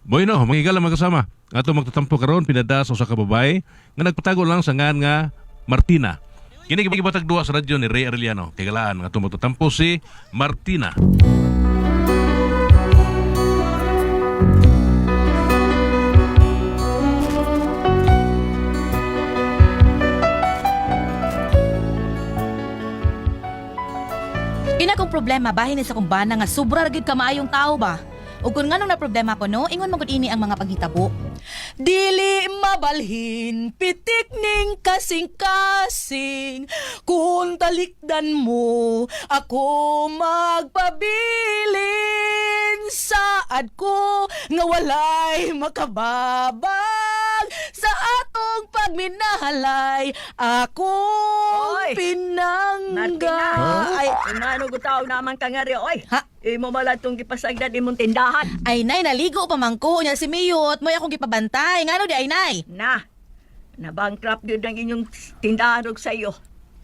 Bueno, mangigala magkasama. Ato magtatampo karon pinadaso sa kababay nga nagpatago lang sa ngan nga Martina. Kini gibatag duwa sa radyo ni Ray Arellano. Tigalaan nga ato magtatampo si Martina. Kina kong problema bahin sa kong bana nga sobra ragid ka maayong tao ba? Ug kun nganong na problema ko no, ingon magud ini ang mga paghitabo. Dili mabalhin, pitik ning kasing-kasing. Kung talikdan mo, ako magpabilin. Saad ko nga walay makababag. Sa atong pagminahalay, akong Oy! pinangga. Ay, Ano gutaw naman ka nga rin, oy. ha? Imo malatong gipasagdan imong tindahan. Ay, nay, naligo pa man ko. Nya si Miyot, mo akong gipabantay. Ngano di ay, nay? Na-bankrupt yun ang inyong tindahan og sa iyo.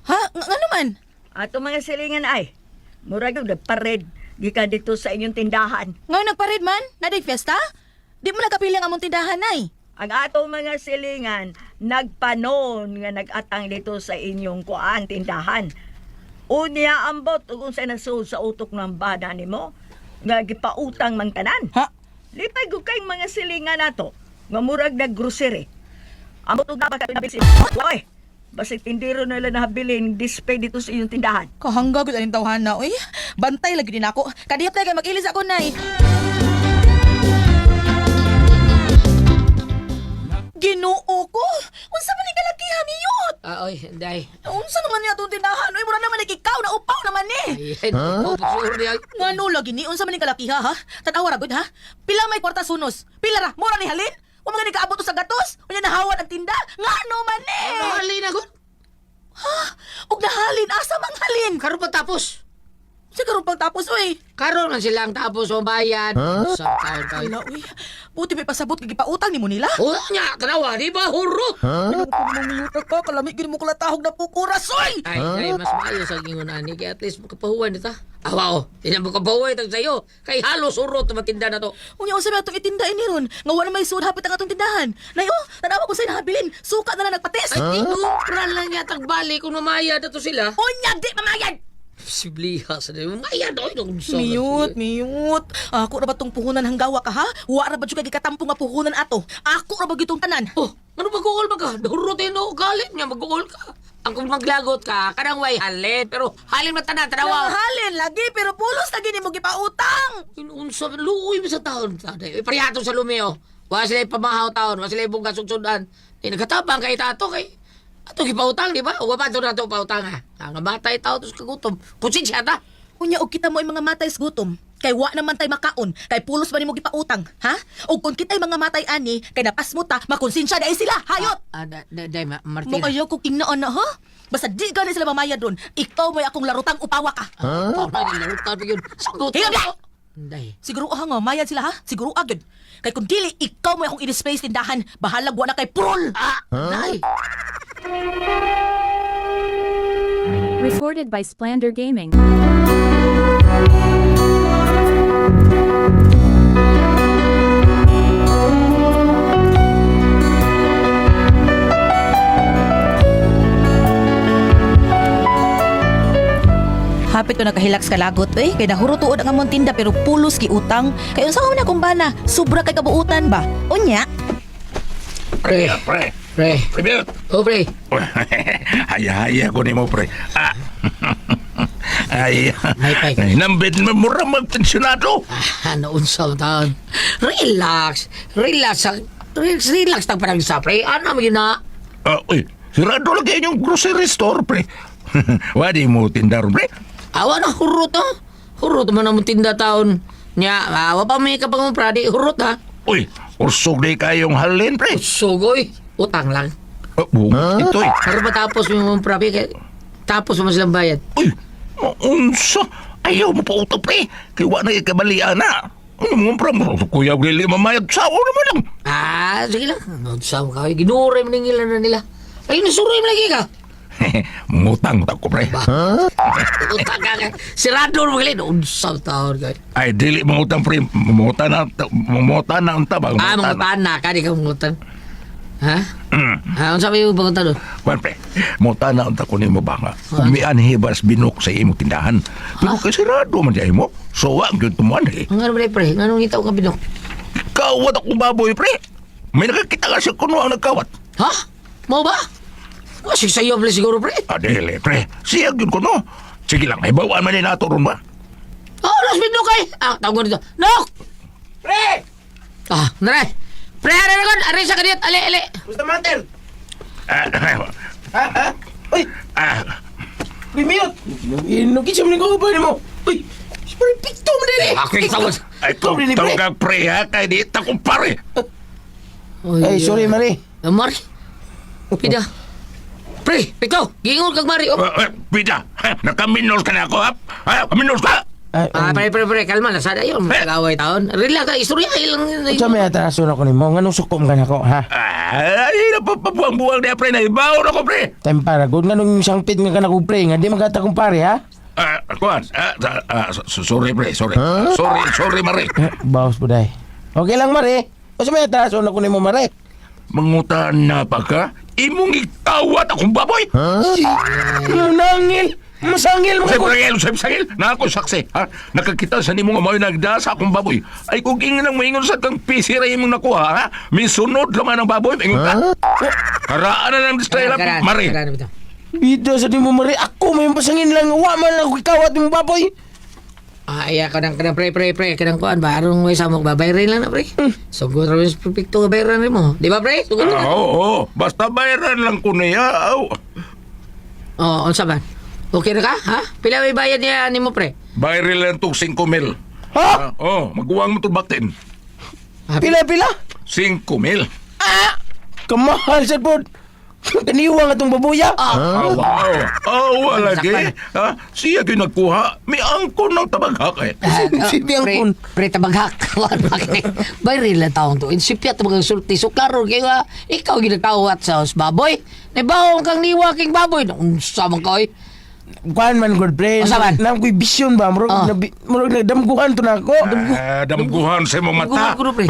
Ha? Ngano man? Ato mga silingan ay, murag yung nagpared, gikan dito sa inyong tindahan. Ngayon nagparid man? Naday fiesta? Di mo nagkapili ang among tindahan, nay. Ang atong mga silingan, nagpanon nga nagatang dito sa inyong kuan tindahan. Unya ambot kung sa nasuod sa utok ng bana nimo, nga gipautang man tanan. Ha? Lipay gud kay mga silingan nato, nga murag nag-grocery. Ambot ug dapat ka nabili. Oy, basig tindiro na nila nahabilin display dito sa inyong tindahan. Kahangga gud aning tawhana, uy. Bantay lagi din ako. Kadiyot kay mag-ilis ako, nay. Ginoo ko! Unsa man ni kalakihan Miyot? Oy, day. Unsa naman niya itong tindahan? Uy, mura naman ikaw na upaw naman ni. Ay, pagsuur niya. Ngano lagi ni? Unsa man ni kalakiha, ha? Tanawa ra gud, ha? Pila may kwarta sunos? Pila ra? Mura ni halin? Wa mga nikaabot sa gatos? Unya nahawan ang tinda? Ngano man ni? Halin ako. Ha? Ug nahalin asa mang halin? Karon pa tapos. Siguro pagtapos, uy. Karon man silang tapos o bayad. Sa taon tayo. Wala, uy. Buti may pasabot kay gipautang nimo nila. O nya, tanawa, di ba hurot? Ano ko mangiyutak ka? Kalami gini mo kalatahog na pukuras, uy! Ay, mas maayo sa gingon ani kay at least makapahuwan nita. Awa o, di na makapahuwan tag sayo. Kay halos urot na matinda na to. Unya unsa ba itong itinda ini ron? Nga wala may sud hapit ang atong tindahan. Nay, oh, tanawa ko sa nahabilin. Suka na nagpates. Ay, tinupran lang yatag bali kung namayad na to sila. Unya, di mamayad! Sibliha sa nila. Mayad o, nung sa. Miyot. Ako ra ba tong puhunan hanggawa ka, ha? Wa ra ba jud kay gikatampo nga puhunan ato? Ako ra ba gitong tanan? Oh, ano mag-uol ba ka? Hurot no, galit niya, mag-uol ka. Ang kung maglagot ka, kanang way halin. Pero halin matana, tanawa. Halin lagi pero pulos lagi nimo gipautang. Inunsa, luoy mo sa taon. Parihato sa lumeo. Wala sila pamahaw taon, wala sila ibong kasugsudan. Nagkatapang kay tato kay... Ato gipautang, di ba? O pa na ito pautang ha. Ang matay tao tos kagutom. Kutsitsya ta. Unya og kita mo ay mga matay sa gutom. Kay wa naman tay makaon, kay pulos ba nimo gipautang, ha? Og kung kita'y mga matay ani, kay napas mo ta, makonsensya dai sila, hayot. Day, Mo Martina. ayaw ko ingnaon na, ha? Basta di ka na sila mamayad doon. Ikaw may akong larutang upawa ka. Paano nilarutan pa yun? Sagot. Hinga ba? Day. Siguro nga, mayad sila, ha? Siguro agad. Kay kung dili, ikaw may akong in-space tindahan, bahalag wa na kay purol. Day. Recorded by Splander Gaming. Hapit ko nakahilaks kalagot, eh. Kay nahuro tuod ang among tinda pero pulos ki utang. Kay unsa man akong bana, sobra kay kabuutan ba? Unya, Pre. Pre, Pre. pre, Oh, pre. haya-haya ko ni mo, pre. Ay, May pay. nambit mo mura magpensyonado. Naunsa ang taon. Relax. Relax tang parang sa pre. Ano mo yun na? Uy, sirado lagi yung grocery store, pre. Wadi mo tindar, pre. Awa na, hurot ha. Hurot man ang tinda taon. Nya, awa pa may kapag pradi. Hurot ha. Uy, ursog di kayong halin, pre. Sugoy. Utang lang. Ito, Pero matapos mo yung prabi, tapos mo silang bayad. Uy, unsa? Ayaw mo pa uto, pre. Kaya wala na ikabalian na. Ano mo, pre? Kuya, Willie, mamayag sa naman lang. Sige lang. Nagsama ka. Ginuray mo nang ilan na nila. Ay, nasuray mo lagi ka. Mungutang ta ko, pre. Utang ka kay. Sirado mo gali. Unsa taon kay. Ay, dili mangutang, pre. Mumutan na ang tabang. Mangutan na. Kani ka mangutan. Ha? Mm. Unsa ba yung mangutan doon? Kwan, pre. Mutan na ang tako ni mo ba nga. Umian hibas binok sa imong tindahan. Pero kay sirado man dyan mo. So, wag yun tumuan eh. Ang ano ba pre? Nga nung itaw ka binok? Kawat akong baboy, pre. May nakakita ka siya kuno ang nagkawat. Ha? Mau ba? Kasi sa'yo pala siguro pre. Adele, pre. Siyag yun kuno. Sige lang, ay bawaan man ni nato ron ba? Oh, Los Binok kay. Tawag ko dito. Nok! Pre! Nare. Pre, ari sa kaniyat. Ali. Gusto mater? Ah, Uy, Primiyot! Nukis yung nagawa ba mo? Uy, perfecto mo din eh! Ako yung tawag. ay, tawag kang pre, ha? Kaya di takong pare. Ay, sorry, Mari. Mari. Pida. Pre, ikaw. Gingon kag Mari. Pida, nakaminos ka na ako, ha? Kaminos ka? Pre, kalma na. Sana yun. Mag-away taon. Relax ka. Istorya ilang. Sa may atraso na ko ni mo, nga nung sukom ka na ko, ha? Ay, napapabuang-buang na, pre. Naibaw na ko, pre. Tempara, good nga nung isang pit nga ka na ko, pre, nga di magata kong pare, ha? Kuan, sorry, pre, sorry. Sorry, Mari. Bawas po, day. Okay lang, Mari. O sa may atraso na ko ni mo, Mari. Mangutan na pa ka? Imong ikawat akong baboy? Nangil! Masangil mo ko! Sangil, na ako saksi, ha? Nakakita sa nimo nga mao'y nagdasa akong baboy. Ay, kung ingin ang maingon sa kang pisira imong nakuha, ha? Misunod naman ang baboy, maingon ka. Karaan na ng distrela, Mari. Bida sa di mo, Mari. Ako may pasangin lang. Wa man lang ako ikawat yung baboy. Iya kadang pre. Kadang kuan ba? Arong may samok ba? Bayarin lang na, pre. Sugod rin yung perfecto nga bayaran rin mo. Di ba, pre? Sugod rin. Oo, basta bayaran lang ko niya. Unsa ba? Okay na ka, ha? Pila may bayad niya ni mo, pre? Bayarin lang itong 5,000. Ha? Magkuwang mo ito baktin. Pila? 5,000. Kamahal sa pod. Kaniwa nga itong babuya. Awa lagi. Ha? Siya kayo nagkuha. May angkon ng tabaghak eh. Si Biangkon. Pre, tabaghak. Bayarin lang taong to. Insipya tabaghak sulti. So, klaro, kaya ikaw ginagkawat sa baboy. Naibawang kang niwa king baboy. Unsa man ka, oy. Kuan man, good friend. Asa man? Nang ko'y bisyon ba? Murag nagdamguhan to na ako. Damguhan sa imong mata. Damguhan, pre.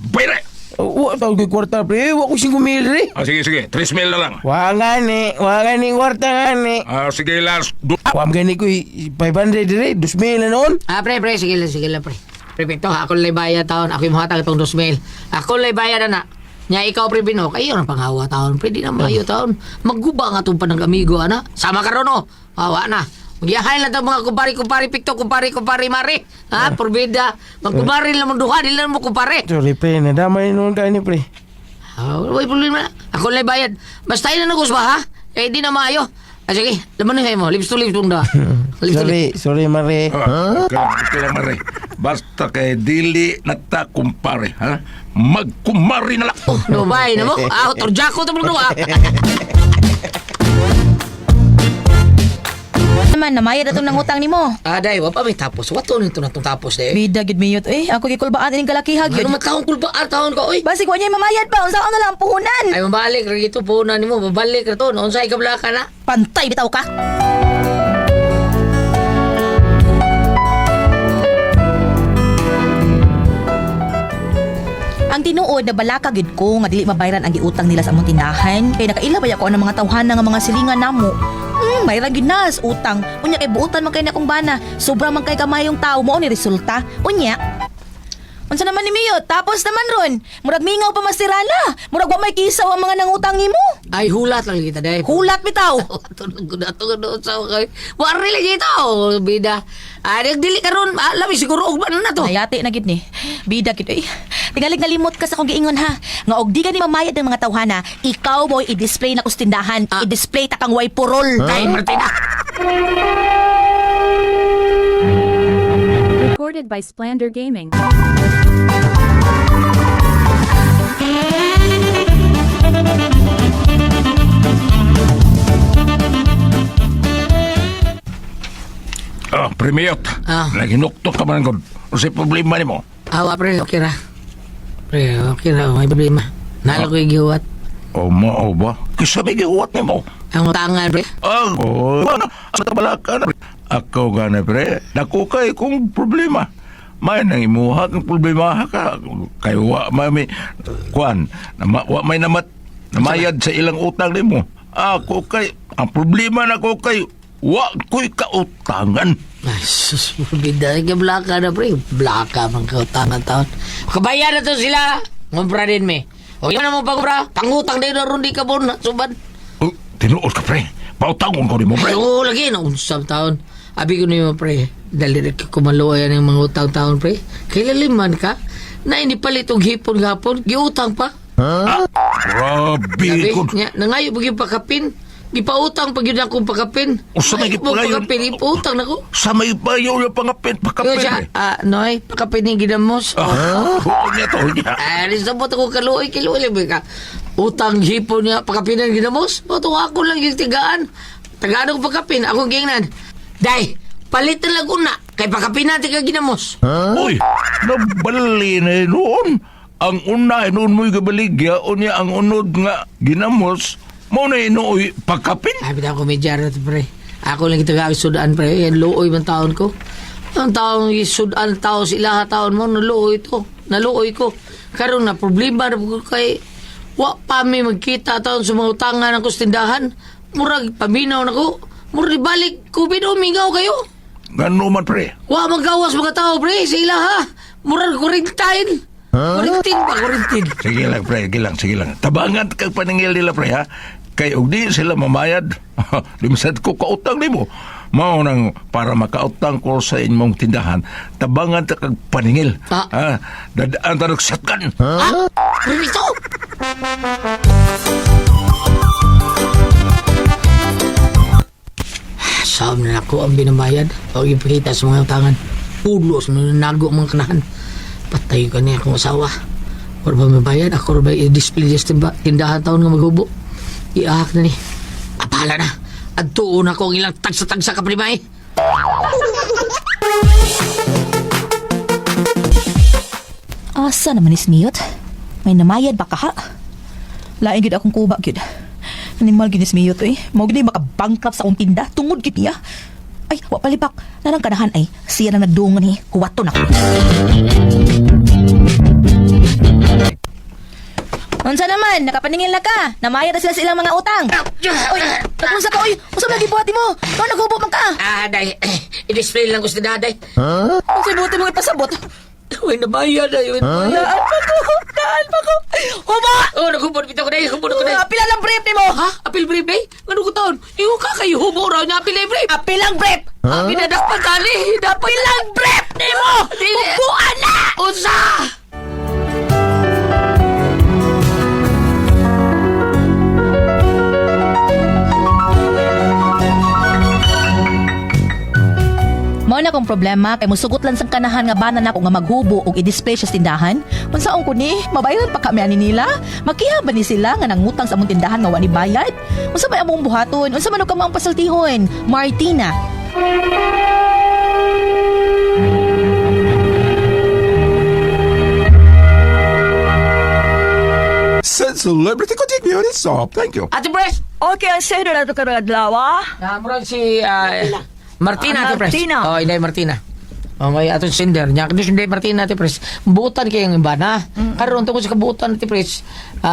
Bayre. Tawag ko'y kwarta, pre. Wa ko 5,000, pre. Sige. 3,000 na lang. Wa nga ni kwarta nga ni. Sige, last. Wam gani ko'y 500, pre. 2,000 na noon. Pre, sige lang, pre. Perfecto, ako lang bayad taon. Ako yung mahatag itong 2,000. Ako lang bayad na. Nya ikaw, pre, Binok, kayo na panghawa taon. Pre, di na mayo taon. Magguba nga itong panang amigo, ana. Sama ka ron, oh. Hawa na. Magyahay lang itong mga kumpari, pikto, kumpari, mari. Ha, porbida. Magkumari lang mo duha, di lang mo kumpari. Sorry, pre. Nadamay noon ka ni, pre. May problema. Ako lang bayad. Basta yun na nagos ba, ha? Eh, di na maayo. Sige, laman na mo. Lips to lips mong da. Sorry, Mare. Okay lang, Mare. Basta kay dili nata kumpare, ha? Magkumari na lang. No, bye na mo. Torjako ito mo ha. Naman, namayad atong nangutang ni mo. Day, wa pa may tapos. Wato nito na itong tapos, de. Bida, gid miyot. Ako gikulbaan ining kalakihag Ano yun. matahong kulbaan taon ka, oy? Basig, wa niya mamayad pa. Unsa na lang puhunan. Ay, mabalik. Rito po na ni mo. Mabalik na to. Noon sa ikabla ka na. Pantay, bitaw ka. Ang tinuod na balaka gid ko nga dili mabayaran ang giutang nila sa among tindahan kay nakaila ba ako ng mga tawhana nga mga silingan namo. Mayra gid na sa utang. Unya kay buutan man kay na akong bana. Sobra man kay kamayong tao mo ni resulta. Unya. Unsa naman ni Mio? Tapos naman ron. Murag mingaw pa masirala. Murag wa may kisaw ang mga nangutang nimo. Ay, hulat lang kita, day. Hulat bitaw. Tulog ko na ito sa kay. Wari lang dito, bida. Ay, nagdili ka ron. Alam, siguro ugban na to. Nayati na gid ni. Bida gid oy. Tingalig nalimot ka sa kong giingon ha. Nga og di ka ni mamayad ng mga tawhana, ikaw boy i-display na kustindahan. I-display ta kang way purol. Ay, Martina. Recorded by Splander Gaming. Premiot. Naginuktok ka man ko. Kasi problema ni mo. Awa, pre, okay ra. Pre, okay ra. May problema. Nalo ko yung gihuwat. Mao ba? Kisa may gihuwat ni mo. Ang utangan, pre. Oh, sa kabalakan. Ako gana pre, dako kay kung problema. May nang imuha kang problema ka. Kay wa may kuan, wa may namayad sa ilang utang nimo. Ako kay ang problema nako kay wa ko'y kautangan. Ay, sus, bida ka blaka na, pre. Blaka man ka utangan taon. Kabayan na to sila. Ngumpra din, me. O yun na mo pag-umpra. Pangutang din na rin di ka po na. Suban. Oh, tinuod ka pre. Pautangon ko ni mo pre. Ay, oo, lagi na. Unsam taon. Abi ko niyo, pre. Dali rin ka kumaluwa yan ng mga utang taon, pre. Kailaliman ka. Na hindi palit og hipon gapon. Giutang pa. Grabe Sabi ko. niya, nangayo pag pakapin. Gipautang pag yun akong pakapin. Usa na Ay, mo gipangayon. pakapin, ipautang na ko. Sa may bayo yung pangapit, Kaya pakapit siya, eh. Noy, pakapin yung ginamos. Oo niya to niya. Ay, sabot ako kaluoy, kiluoy ka. Utang hipon niya, pakapinan ginamos. Bato ako lang yung tigaan. Tagaan ako pakapin, ako gingnan. Day, palitan lang una. Kay pakapinan tiga ginamos. Uy, nabali na noon. Ang una, noon mo'y gabaligya, o niya ang unod nga ginamos, mo na inuoy pagkapin. Sabi na ako, medya rin, pre. Ako lang itaga sudaan, pre. Yan, luoy man taon ko. Ang taong sudaan tao sila taon mo, naluoy to. Naluoy ko. Karon na, problema na ko kay wa pa mi magkita taon sa mga utangan ng kustindahan. Murag, paminaw na ko. Murag, balik, kubid umingaw kayo. Gano man pre. Wa magawas mga tao, pre. Sa ila, ha? Murag, kurintain. Kurintin ba, kurintin? Sige lang pre, sige lang. Tabangan kag paningil nila pre ha. Kay og di sila mamayad. Limsad ko kautang nimo. Mao nang para makautang ko sa imong tindahan. Tabangan ta kag paningil. Ah. Ha? Dadaan ta nagsatkan. Ha? Rito? Saan na ako ang binabayad? O ipakita sa mga utangan. Pulos, nago mga kanahan. Patay ka niya akong asawa. Or ba mabayad? Ako ba i-display sa tindahan taon nga maghubo? Iahak na ni. Apala na. At tuon ako ang ilang tagsa-tagsa ka primay. Asa naman is miyot? May namayad ba ka ha? Lain gid akong kuba gid. Animal gid is miyot eh. Mao gid maka-bankrupt sa akong tinda tungod gid niya. Ay, wa palipak. Narang kanahan ay siya na nagdungon ni kuwato na ko. Unsa naman, nakapaningil na ka. Namayad na sila sa ilang mga utang. Oy, nagunsa ka oy. Usab lagi buhati mo. Kau naghubo man ka. Day. I-display lang ko sa daday. Unsa buti mo ipasabot? Uy, nabayad na yun. Daan pa ko. Hubo! Oh, naghubod bitaw ko day. Naghubod ko day. Apil lang brief ni mo. Ha? Apil brief day? Ano ko taon? Iyo ka kayo hubo raw niya apil brief. Apil lang brief. Ginadakpan tali. Dapat Apil lang brief ni mo. Hubuan na! Unsa? Mao na kong problema kay musugot lang sa kanahan nga bana nako nga maghubo og i-display sa tindahan. Unsaon ko ni mabayaran pa kami ani nila? Makiha ba ni sila nga nangutang sa among tindahan nga wa ni bayad? Unsa may among buhaton? Unsa man ka ang pasultihon? Martina. Said celebrity continuity stop. Thank you. Ate Pres! Okay, ang sino na ito karadlaw, Namurag si Martina, Ate Pres. Martina. Oh, Inday Martina. Oh, may atong sender niya. Kaya Inday Martina, Ate Pres. Buutan kayong iba na. Karoon tungkol sa kabuutan, Ate Pres.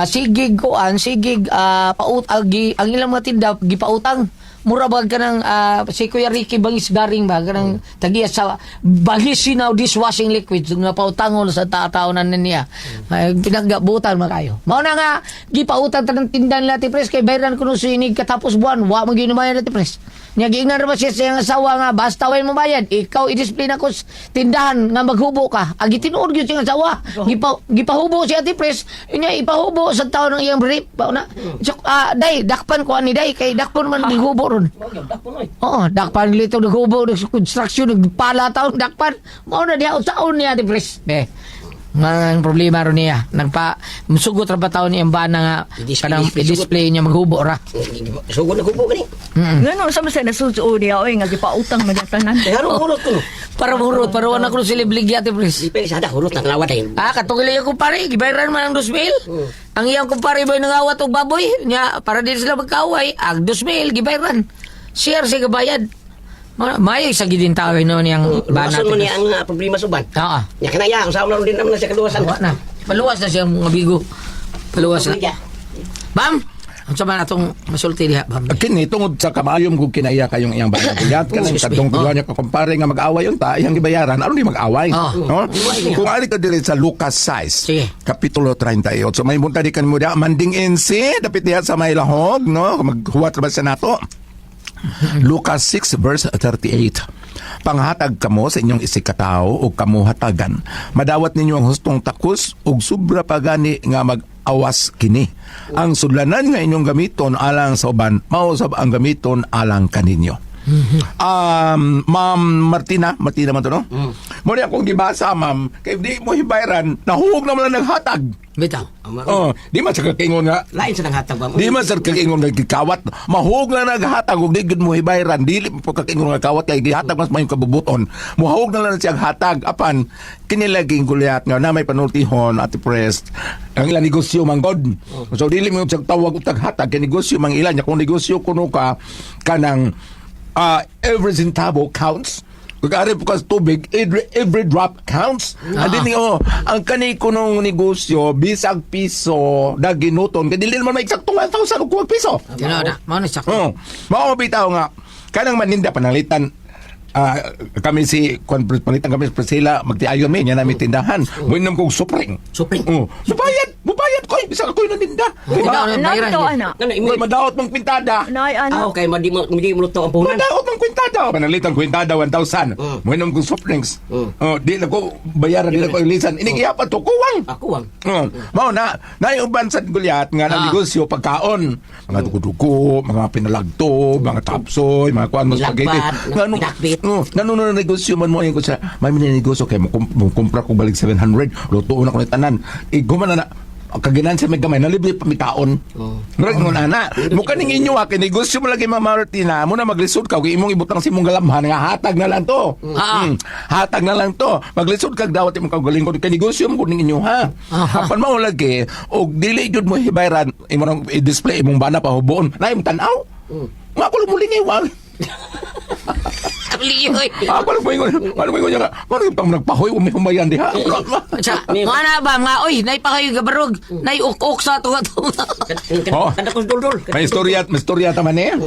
Sigig koan, sigig ang ilang mga tinda, gipautang. Mura ba ka ng si Kuya Ricky Bangis Garing ba? Kanang tagiya sa Bangis Sinaw dishwashing liquid nga pautangon sa taon-taonan niya. Pinaggabutan man kayo. Mao na nga gipautan ta ng tindahan Ate Pres kay bayaran ko no sinig katapos buwan. Wa man ginumayan Ate Pres. Nya giingnan ra ba siya sa iyang asawa nga basta way mo bayad. Ikaw i-display na ko sa tindahan nga maghubo ka. Agi tinuod gyud siyang asawa. Gipahubo si Ate Pres. Nya ipahubo sa taon ng iyang brief. Na. So, day dakpan ko ani day kay dakpan man maghubo ron. Oo, dakpan lito naghubo construction nagpala taon dakpan. Mao na diha usaon niya Ate Pres. Ang problema ron niya. Musugot ra ba taon niya ang bana nga kanang i-display niya maghubo ra. Sugod na kupo gani. Ngano sa mga nasusuo niya, oy, nga gipautang man yung tanan. Pero hurot ko. Para hurot, para wala ko sila bligya Ate Pres. Di pa sada hurot ang lawat ay. Katungil ko pare, gibayaran man ang 2,000. Ang iyang kumpare boy nangawat og baboy nya para din sila magkaaway, ag 2,000 gibayran. Share sa gabayad. May sa gidin tawag no niyang bana. Masun mo niya ang problema suban. Oo. Nya kanaya, kung saan din naman na siya kaluwasan. Wa na. Paluwas na siya mga bigo. Paluwas na. Sige. Bam. Ang sama na itong masulti diha, bam. Kini tungod sa kamayom kung kinaya kayong iyang bayad kanang kadtong tuwa niya kakumpare nga mag-away unta iyang gibayaran ano di mag-away no kung ali ka diri sa Lucas 6 Sige. kapitulo 38 so may munta di kan mo dia manding NC dapit diha sa may lahog no maghuwat ra ba sa nato Lucas 6 verse 38 panghatag kamo sa inyong isikatawo o kamuhatagan madawat ninyo ang hustong takos ug sobra pa gani nga mag-awas kini ang sudlanan nga inyong gamiton alang sa uban mao sab ang gamiton alang kaninyo. Ma'am Martina man to no? Mo di akong gibasa ma'am kay di mo hibayran nahuwag naman lang naghatag. Bitaw. Di man sa kakingon nga Lain sa nanghatag ba mo? di man sa kakingon nga gikawat mahug lang naghatag ug di gud mo hibayran dili po kakingon nga kawat kay gihatag mas maayong kabubuton mohawog na lang siya hatag apan kinilaging gulyat nga na may panultihon at press ang ilang negosyo manggod so dili mo siya tawag og taghatag kay negosyo mang ilan kung negosyo kuno ka kanang every centavo counts. Kagari po kasi tubig, every drop counts. Adi ni ang kani ko nung negosyo, bisag piso, daginuton, kaya dili naman may eksaktong 1,000 o kuwag piso. Dino na, mao na sakto. Mao bitaw nga, kanang maninda panalitan, kami si panitan kami sa Priscilla magtiayon mi nya namin tindahan moinom kog supring mupayad koy bisa koy naninda Nagto, anak. madawat mong kwintada Nay, anak. Okay, hindi mo luto ang puhunan. madawat mong kwintada panalitan kwintada 1,000 moinom kog suprinks di na ko bayaran di na ko ilisan inigiyapan to kuwang Ako ang. mao na uban sa gulyat nga na negosyo pagkaon mga dugo-dugo mga pinalagto mga tapsoy mga kuan mo spaghetti Pinakbit. nanuno na negosyo man mo yung ko sa may negosyo kay mo kumpra ko balik 700 lutoon ako ni tanan iguman na kaginan sa may gamay nalibre pa mi kaon ngon ana mo kaning inyo kay negosyo mo lagi Ma'am Martina mo na maglisod ka kay imong ibutang si imong galamhan nga hatag na lang to hatag na lang to maglisod kag dawat imong kagaling kay negosyo mo kuning inyo ha apan mao lagi og dili jud mo hibayran imo nang i-display imong bana pa hubon na imong tan-aw nga ko mulingi wag Liyoy. Ano mo yung pang nagpahoy, umihumayan diha. Sa, mga na ba, mga, oy, naipakayo gabarog, naiuk-uk sa tunga-tunga. Kada ko dul-dul. May istorya taman eh.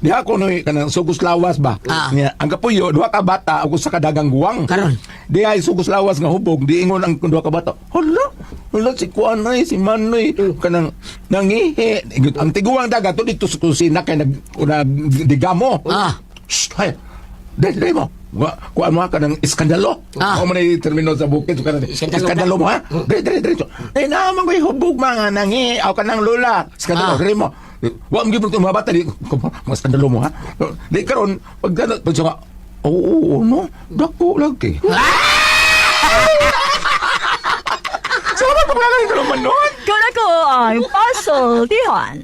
Diha ko no, kanang sugos lawas ba? Ang kapuyo, duha ka bata, ako sa kadagang guwang. Karon. Diha ay sugos lawas nga hubog, di ingon ang duha ka bata. Hala, si Kuanay, si Manoy, kanang nangihi. Ang tiguang dagat, to dito sa kusina, kay nagdigamo. Shh, hay. Dali mo. Kuan mo ka ng iskandalo. Ako man ay termino sa bukid. Iskandalo mo ha? Dali. Eh naman ko'y hubog mga nangi. Ako ka ng lula. Iskandalo. Dali mo. Huwag mo gibig mga bata. Mga iskandalo mo ha? Di karon pag siya nga, oo, no? Dako lagi. Sama pag lagay ka naman nun. Kung ako ay puzzle, Tihan.